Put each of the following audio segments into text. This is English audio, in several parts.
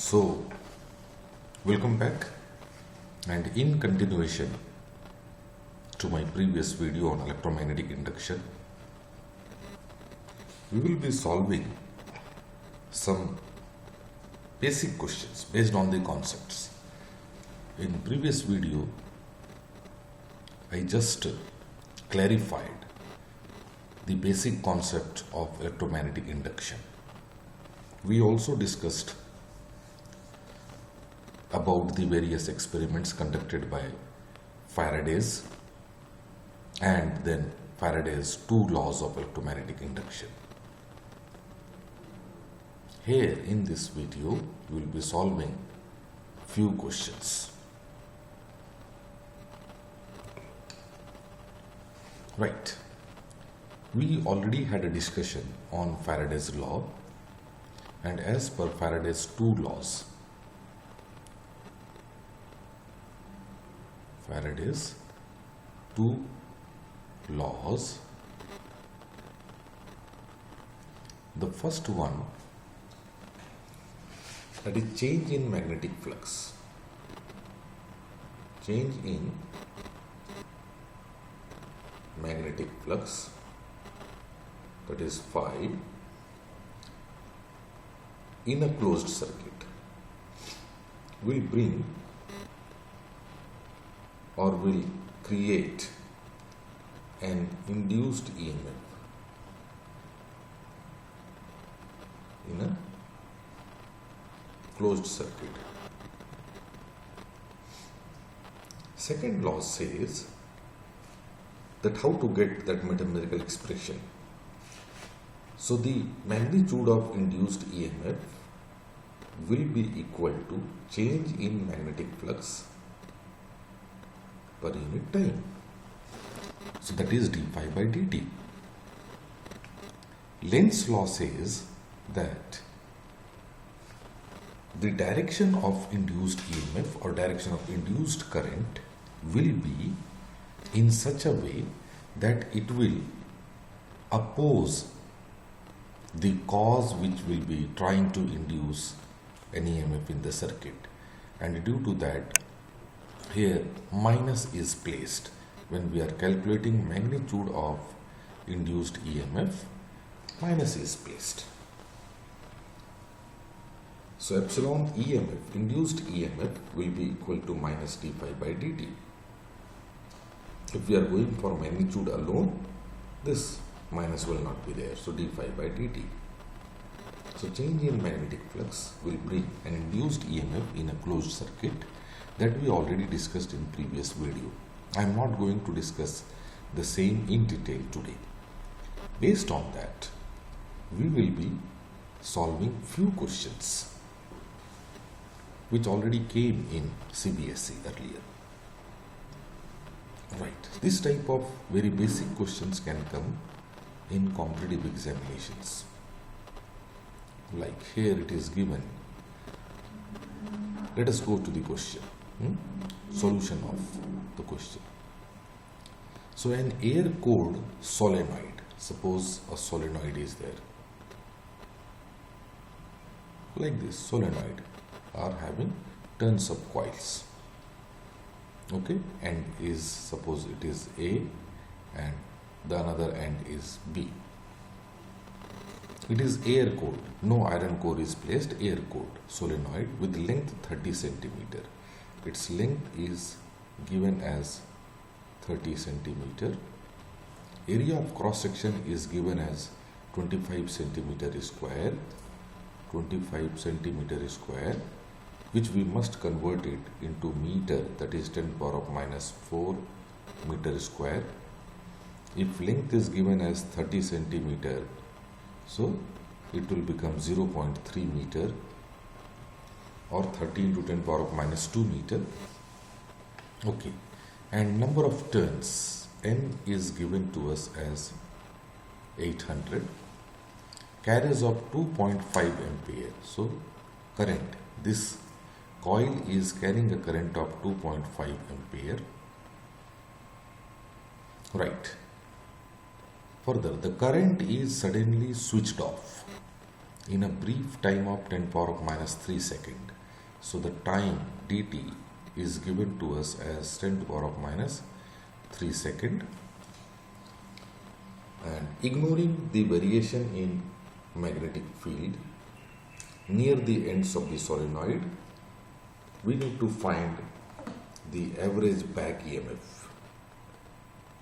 So, welcome back, and in continuation to my previous video on electromagnetic induction, we will be solving some basic questions based on the concepts. In previous video, I just clarified the basic concept of electromagnetic induction. We also discussed about the various experiments conducted by Faraday's and then Faraday's two laws of electromagnetic induction. Here in this video, we will be solving few questions. Right. We already had a discussion on Faraday's law, and as per Faraday's two laws, Faraday's two laws, the first one, that is change in magnetic flux. Change in magnetic flux, that is phi, in a closed circuit will bring or will create an induced EMF in a closed circuit. Second law says that how to get that mathematical expression. So the magnitude of induced EMF will be equal to change in magnetic flux per unit time. So that is d phi by dt. Lenz's law says that the direction of induced EMF or direction of induced current will be in such a way that it will oppose the cause which will be trying to induce an EMF in the circuit, and due to that here minus is placed when we are calculating magnitude of induced EMF. Minus is placed. So epsilon EMF, induced EMF, will be equal to minus d phi by dt. If we are going for magnitude alone, this minus will not be there, so d phi by dt. So change in magnetic flux will bring an induced EMF in a closed circuit that we already discussed in previous video. I am not going to discuss the same in detail today. Based on that, we will be solving few questions which already came in CBSE earlier. Right. This type of very basic questions can come in competitive examinations. Like here it is given. Let us go to the question. Solution of the question. So an air-cooled solenoid, suppose a solenoid is there. Like this, solenoid are having tons of coils. Okay, and is, suppose it is A and the another end is B. It is air cooled, no iron core is placed, air cooled solenoid with length 30 centimeter. Its length is given as 30 centimeter. Area of cross section is given as 25 centimeter square, 25 centimeter square, which we must convert it into meter, that is 10 power of minus 4 meter square. If length is given as 30 centimeter, so it will become 0.3 meter or 30 into 10 power of minus 2 meter. Okay, and number of turns, N is given to us as 800. Carries of 2.5 ampere. So current, this coil is carrying a current of 2.5 ampere. Right. Further, the current is suddenly switched off in a brief time of 10 power of minus 3 seconds. So the time dt is given to us as 10 to the power of minus 3 second. And ignoring the variation in magnetic field near the ends of the solenoid, we need to find the average back EMF,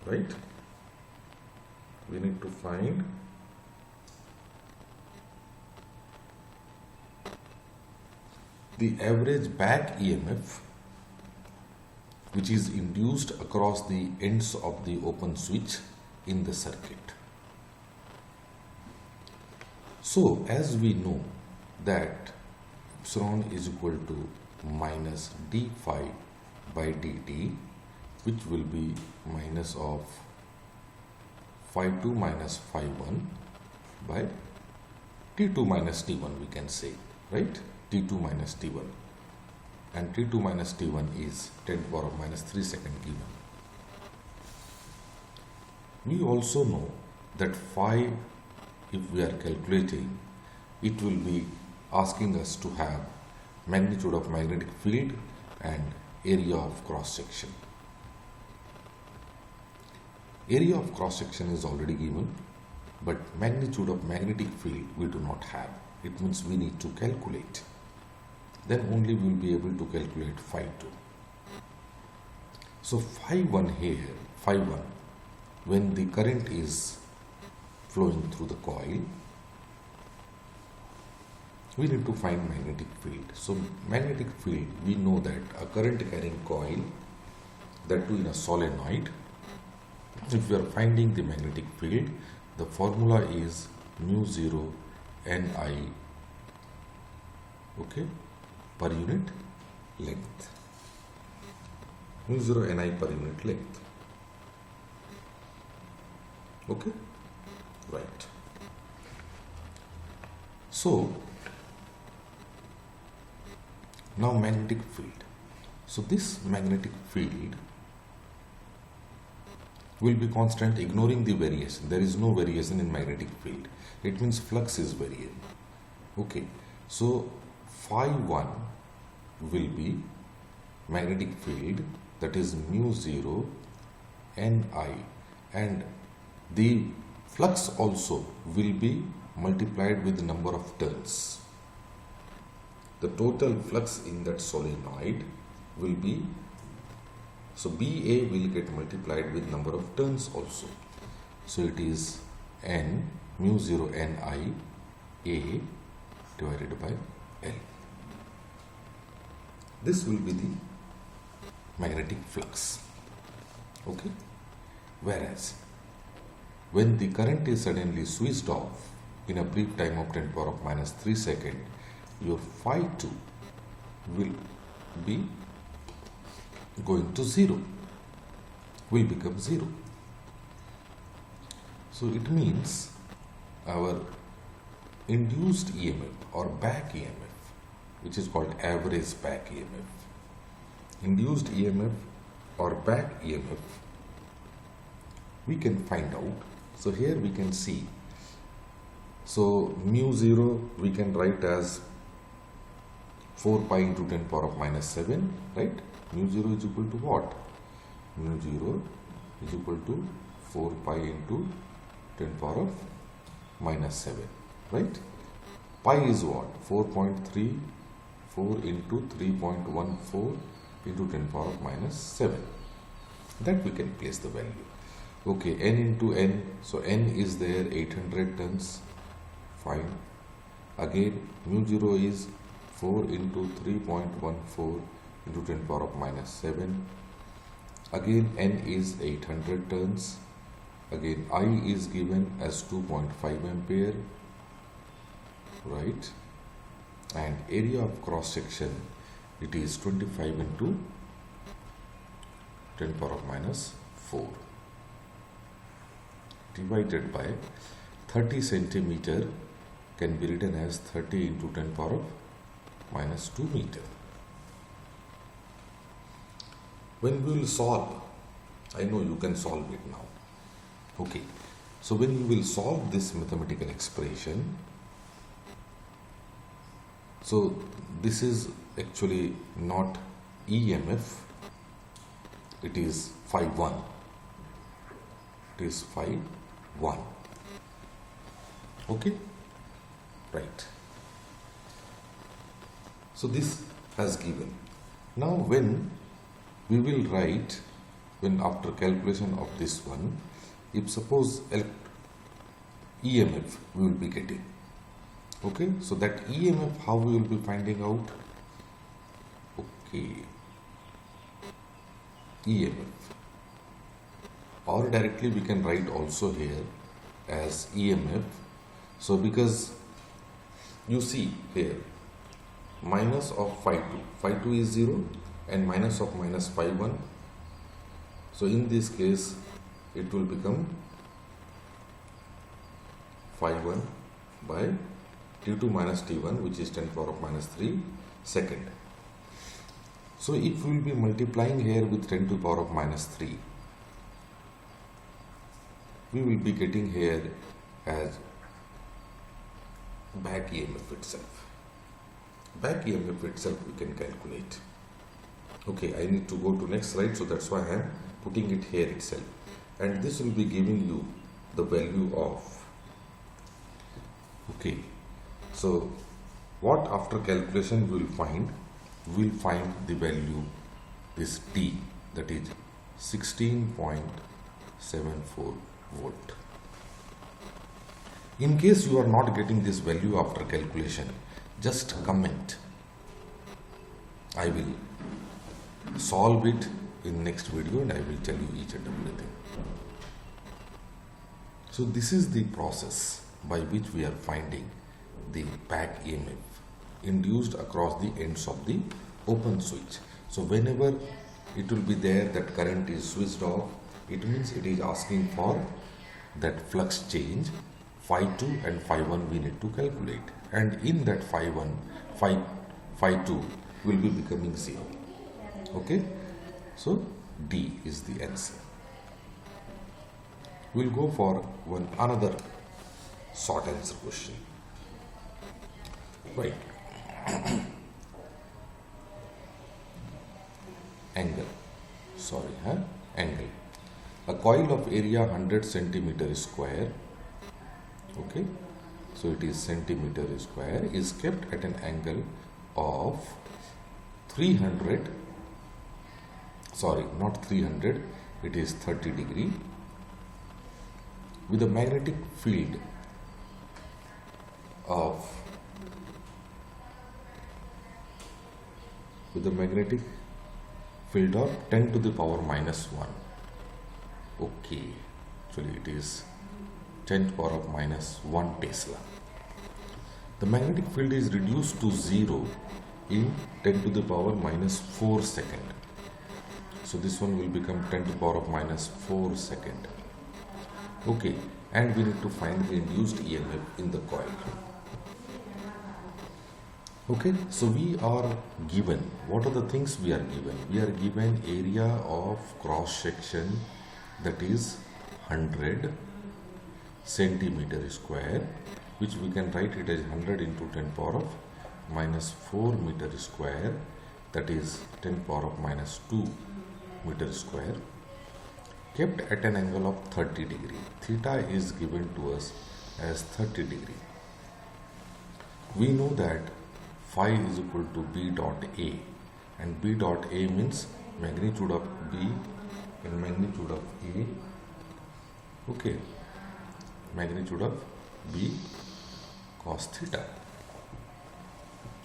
right? We need to find the average back EMF which is induced across the ends of the open switch in the circuit. So as we know that epsilon is equal to minus d phi by dt, which will be minus of phi 2 minus phi 1 by t2 minus t1, we can say, right? t2 minus t1, and t2 minus t1 is 10 to the power of minus 3 second given. We also know that phi, if we are calculating, it will be asking us to have magnitude of magnetic field and area of cross section. Area of cross section is already given, but magnitude of magnetic field we do not have. It means we need to calculate. Then only we will be able to calculate phi 2. So phi 1 here, phi 1, when the current is flowing through the coil, we need to find magnetic field. So magnetic field, we know that a current carrying coil, that too in a solenoid, if we are finding the magnetic field, the formula is mu 0 Ni, okay, per unit length. Mu 0 Ni per unit length. Okay, right. So now magnetic field. So this magnetic field will be constant, ignoring the variation. There is no variation in magnetic field. It means flux is variable. Okay, so phi 1 will be magnetic field, that is mu 0 Ni, and the flux also will be multiplied with the number of turns. The total flux in that solenoid will be, so BA will get multiplied with number of turns also. So it is N mu 0 Ni A divided by L. This will be the magnetic flux. Okay. Whereas when the current is suddenly switched off in a brief time of 10 to the power of minus 3 second, your phi 2 will be going to 0, will become 0. So it means our induced EMF or back EMF, which is called average back EMF, induced EMF or back EMF, we can find out. So here we can see, so mu 0 we can write as 4 pi into 10 to the power of minus 7, right? Mu 0 is equal to what? Mu 0 is equal to 4 pi into 10 to the power of minus 7, right? Pi is what? 4.34 into 3.14 into 10 to the power of minus 7. That we can place the value. Okay, n into n, so n is there 800 tons, fine. Again, mu 0 is 4 into 3.14 into 10 to the power of minus 7. Again, n is 800 turns. Again, I is given as 2.5 ampere, right? And area of cross section, it is 25 into 10 to the power of minus 4 divided by 30 centimeter, can be written as 30 into 10 to the power of minus 2 meter. When we will solve, I know you can solve it now. Okay, so when you will solve this mathematical expression, So this is actually not EMF, it is phi 1. It is phi 1. Okay, right. So this has given. Now when we will write, when after calculation of this one, if suppose EMF we will be getting. Okay, so that EMF, how we will be finding out? Okay, EMF, or directly we can write also here as EMF. So because you see here minus of phi 2, phi 2 is 0 and minus of minus phi 1. So in this case it will become phi 1 by T2 minus T1, which is 10 power of minus 3 second. So if we will be multiplying here with 10 to the power of minus 3, we will be getting here as back EMF itself. Back EMF itself we can calculate. Okay, I need to go to next slide, so that's why I am putting it here itself. And this will be giving you the value of, okay, so what after calculation we will find? We will find the value, this T, that is 16.74 volt. In case you are not getting this value after calculation, just comment. I will solve it in next video and I will tell you each and everything. So this is the process by which we are finding the back EMF induced across the ends of the open switch. So whenever it will be there that current is switched off, it means it is asking for that flux change. Phi 2 and phi 1 we need to calculate, and in that phi 2 will be becoming 0. Okay, so D is the answer. We'll go for another short answer question. Right. Angle. A coil of area 100 centimeter square. Okay, so it is centimeter square, is kept at an angle of 300. Sorry, not 300. It is 30 degree with a magnetic field of 10 to the power minus 1. Okay, actually it is 10 to the power of minus 1 Tesla. The magnetic field is reduced to 0 in 10 to the power minus 4 second. So this one will become 10 to the power of minus 4 second. Okay, and we need to find the induced EMF in the coil. Okay, so we are given, what are the things we are given? We are given area of cross section, that is 100 centimeter square, which we can write it as 100 into 10 power of minus 4 meter square, that is 10 power of minus 2 meter square, kept at an angle of 30 degree. Theta is given to us as 30 degree. We know that phi is equal to B dot A, and B dot A means magnitude of B and magnitude of A. Okay, magnitude of B cos theta.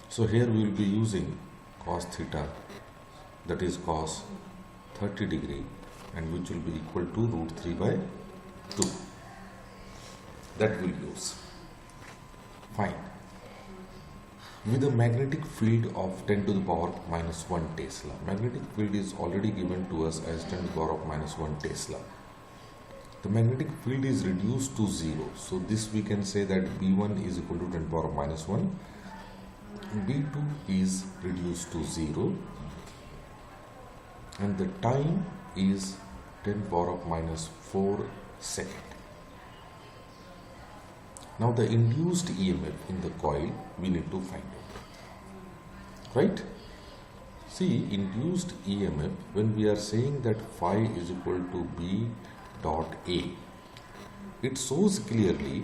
So here we will be using cos theta, that is cos 30 degree, and which will be equal to root 3 by 2. That we'll use. Fine. With a magnetic field of 10 to the power minus 1 Tesla. Magnetic field is already given to us as 10 to the power of minus 1 Tesla. The magnetic field is reduced to 0. So this we can say that B1 is equal to 10 to the power of minus 1. B2 is reduced to 0. And the time is 10 to the power of minus 4 second. Now the induced EMF in the coil we need to find out. right? See, induced EMF, when we are saying that phi is equal to B dot A, it shows clearly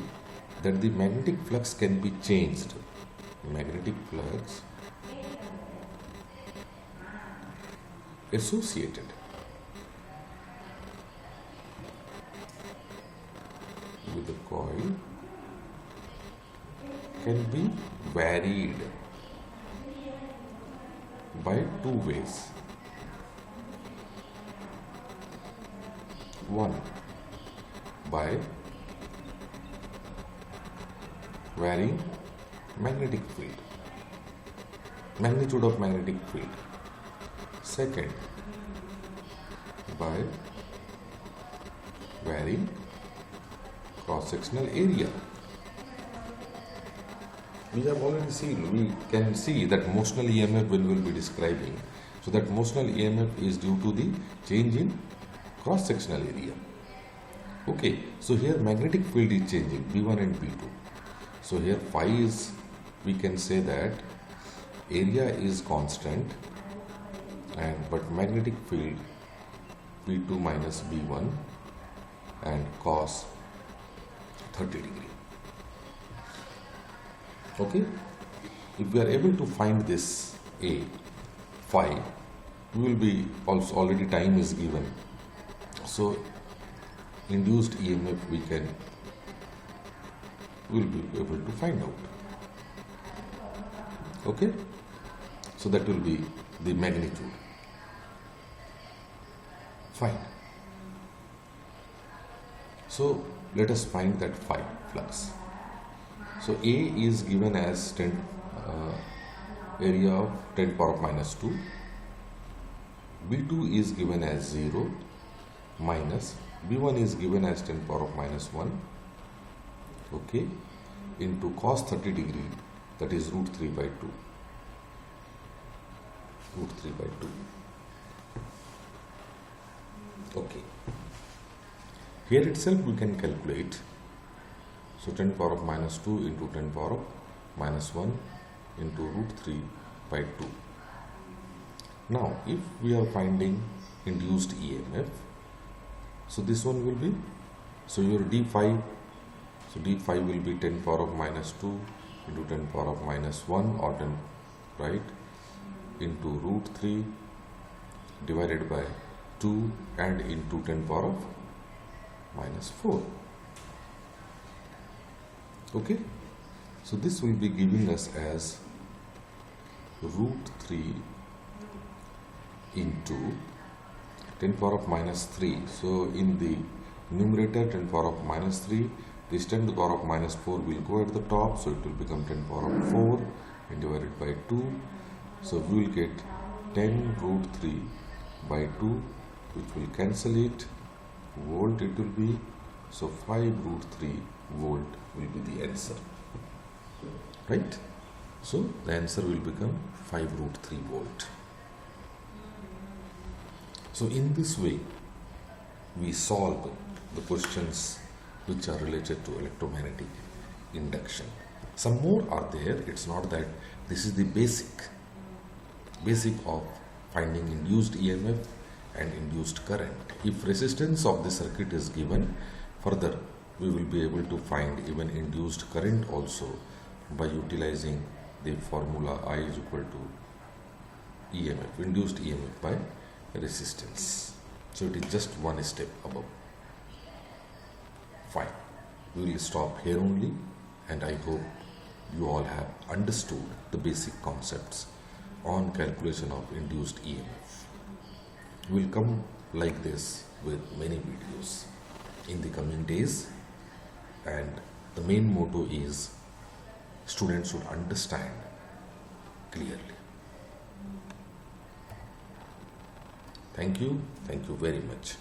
that the magnetic flux can be changed. Magnetic flux associated with the coil can be varied by two ways. One, by varying magnetic field, magnitude of magnetic field. Second, by varying cross-sectional area. We have already seen, we can see that motional EMF when we will be describing. So that motional EMF is due to the change in cross-sectional area. Okay, so here magnetic field is changing, B1 and B2. So here phi is, we can say that area is constant, and but magnetic field B2 minus B1 and cos 30 degree. Okay, if we are able to find this A, phi, we will be also, already time is given. So induced EMF we will be able to find out. Okay, so that will be the magnitude. Fine. So let us find that phi flux. So A is given as area of 10 power of minus 2. B2 is given as 0 minus B1 is given as 10 power of minus 1. Okay, into cos 30 degree, that is root 3 by 2. Root 3 by 2. Okay. Here itself we can calculate. So 10 power of minus 2 into 10 power of minus 1 into root 3 by 2. Now, if we are finding induced EMF, so this one will be, so your d phi, so d phi will be 10 power of minus 2 into 10 power of minus 1 or 10, right, into root 3 divided by 2 and into 10 power of minus 4. Okay, so this will be giving us as root 3 into 10 power of minus 3. So in the numerator 10 power of minus 3, this 10 to the power of minus 4 will go at the top, so it will become 10 power of 4 and divided by 2. So we will get 10 root 3 by 2, which will cancel it. Volt it will be, so 5 root 3 volt will be the answer, right? So the answer will become 5 root 3 volt. So in this way we solve the questions which are related to electromagnetic induction. Some more are there. It's not that this is the basic of finding induced EMF and induced current. If resistance of the circuit is given, further we will be able to find even induced current also by utilizing the formula I is equal to EMF, induced EMF by resistance. So it is just one step above. Fine. We will stop here only, and I hope you all have understood the basic concepts on calculation of induced EMF. We will come like this with many videos in the coming days, and the main motto is students should understand clearly. Thank you very much.